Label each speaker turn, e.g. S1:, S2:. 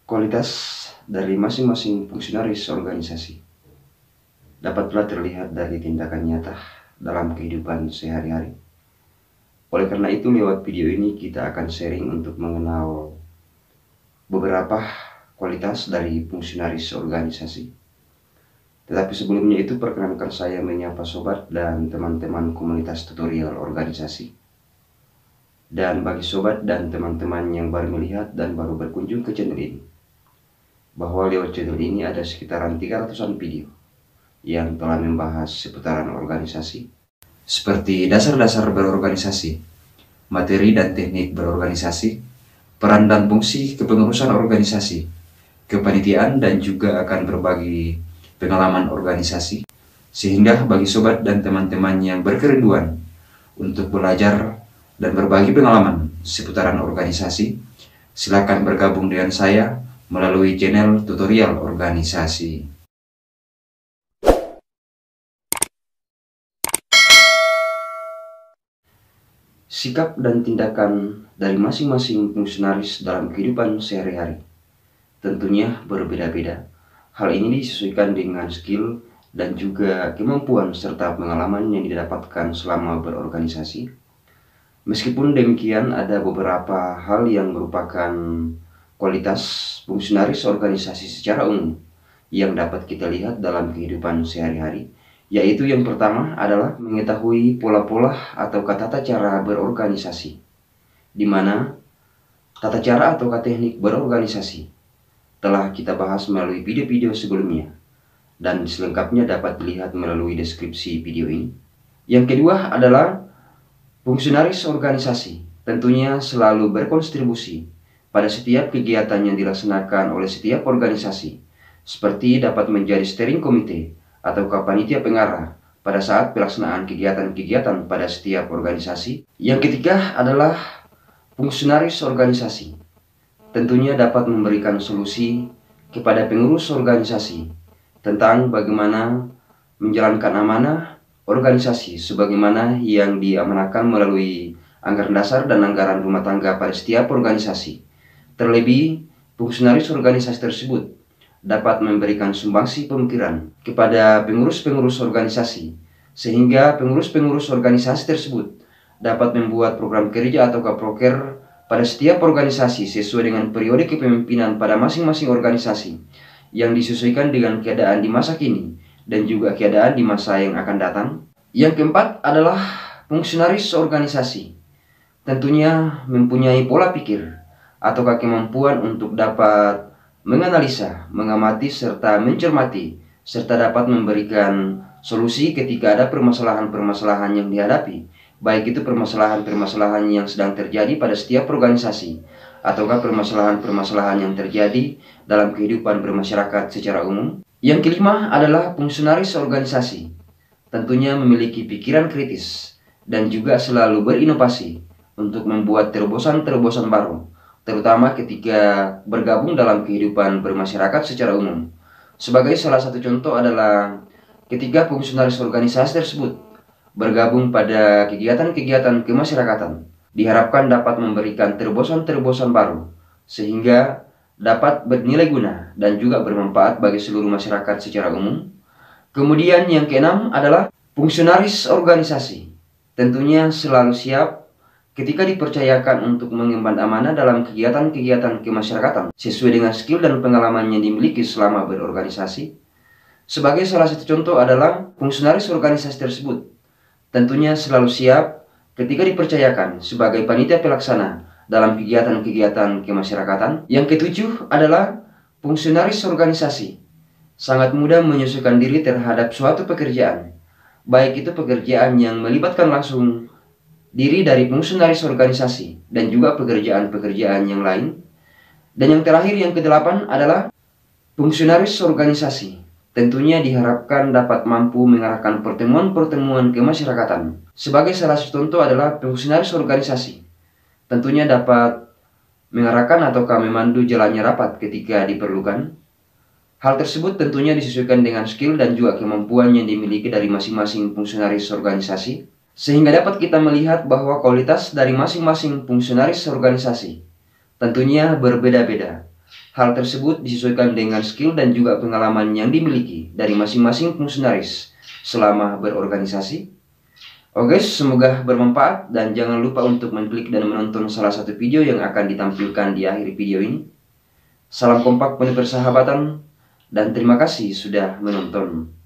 S1: Kualitas dari masing-masing fungsionaris organisasi dapat pula terlihat dari tindakan nyata dalam kehidupan sehari-hari. Oleh karena itu, lewat video ini kita akan sharing untuk mengenal beberapa kualitas dari fungsionaris organisasi. Tetapi sebelumnya itu, perkenankan saya menyapa sobat dan teman-teman komunitas tutorial organisasi. Dan bagi sobat dan teman-teman yang baru melihat dan baru berkunjung ke channel ini, bahwa lewat channel ini ada sekitaran 300-an video yang telah membahas seputaran organisasi, seperti dasar-dasar berorganisasi, materi dan teknik berorganisasi, peran dan fungsi kepengurusan organisasi, kepanitiaan, dan juga akan berbagi pengalaman organisasi, sehingga bagi sobat dan teman-teman yang berkerinduan untuk belajar dan berbagi pengalaman seputaran organisasi, silakan bergabung dengan saya melalui channel tutorial organisasi. Sikap dan tindakan dari masing-masing fungsionaris dalam kehidupan sehari-hari tentunya berbeda-beda. Hal ini disesuaikan dengan skill dan juga kemampuan serta pengalaman yang didapatkan selama berorganisasi. Meskipun demikian, ada beberapa hal yang merupakan kualitas fungsionaris organisasi secara umum yang dapat kita lihat dalam kehidupan sehari-hari, yaitu yang pertama adalah mengetahui pola-pola atau tata cara berorganisasi, di mana tata cara atau teknik berorganisasi telah kita bahas melalui video-video sebelumnya, dan selengkapnya dapat dilihat melalui deskripsi video ini. Yang kedua adalah fungsionaris organisasi tentunya selalu berkontribusi pada setiap kegiatan yang dilaksanakan oleh setiap organisasi, seperti dapat menjadi steering komite atau panitia pengarah pada saat pelaksanaan kegiatan-kegiatan pada setiap organisasi. Yang ketiga adalah fungsionaris organisasi tentunya dapat memberikan solusi kepada pengurus organisasi tentang bagaimana menjalankan amanah organisasi sebagaimana yang diamanahkan melalui anggaran dasar dan anggaran rumah tangga pada setiap organisasi. Terlebih, fungsionaris organisasi tersebut dapat memberikan sumbangsi pemikiran kepada pengurus-pengurus organisasi, sehingga pengurus-pengurus organisasi tersebut dapat membuat program kerja atau proker pada setiap organisasi sesuai dengan periode kepemimpinan pada masing-masing organisasi yang disesuaikan dengan keadaan di masa kini dan juga keadaan di masa yang akan datang. Yang keempat adalah fungsionaris organisasi tentunya mempunyai pola pikir atau kemampuan untuk dapat menganalisa, mengamati, serta mencermati, serta dapat memberikan solusi ketika ada permasalahan-permasalahan yang dihadapi, baik itu permasalahan-permasalahan yang sedang terjadi pada setiap organisasi, ataukah permasalahan-permasalahan yang terjadi dalam kehidupan bermasyarakat secara umum. Yang kelima adalah fungsionaris organisasi tentunya memiliki pikiran kritis dan juga selalu berinovasi untuk membuat terobosan-terobosan baru, terutama ketika bergabung dalam kehidupan bermasyarakat secara umum. Sebagai salah satu contoh adalah ketika fungsionaris organisasi tersebut bergabung pada kegiatan-kegiatan kemasyarakatan, diharapkan dapat memberikan terobosan-terobosan baru sehingga dapat bernilai guna dan juga bermanfaat bagi seluruh masyarakat secara umum. Kemudian yang keenam adalah fungsionaris organisasi tentunya selalu siap ketika dipercayakan untuk mengemban amanah dalam kegiatan-kegiatan kemasyarakatan sesuai dengan skill dan pengalaman yang dimiliki selama berorganisasi. Sebagai salah satu contoh adalah fungsionaris organisasi tersebut tentunya selalu siap ketika dipercayakan sebagai panitia pelaksana dalam kegiatan-kegiatan kemasyarakatan. Yang ketujuh adalah fungsionaris organisasi sangat mudah menyesuaikan diri terhadap suatu pekerjaan, baik itu pekerjaan yang melibatkan langsung diri dari fungsionaris organisasi dan juga pekerjaan-pekerjaan yang lain. Dan yang terakhir, yang kedelapan adalah fungsionaris organisasi tentunya diharapkan dapat mampu mengarahkan pertemuan-pertemuan kemasyarakatan. Sebagai salah satu contoh adalah fungsionaris organisasi tentunya dapat mengarahkan atau memandu jalannya rapat ketika diperlukan. Hal tersebut tentunya disesuaikan dengan skill dan juga kemampuan yang dimiliki dari masing-masing fungsionaris organisasi, sehingga dapat kita melihat bahwa kualitas dari masing-masing fungsionaris organisasi tentunya berbeda-beda. Hal tersebut disesuaikan dengan skill dan juga pengalaman yang dimiliki dari masing-masing fungsionaris selama berorganisasi. Oke, semoga bermanfaat dan jangan lupa untuk mengklik dan menonton salah satu video yang akan ditampilkan di akhir video ini. Salam kompak penuh persahabatan dan terima kasih sudah menonton.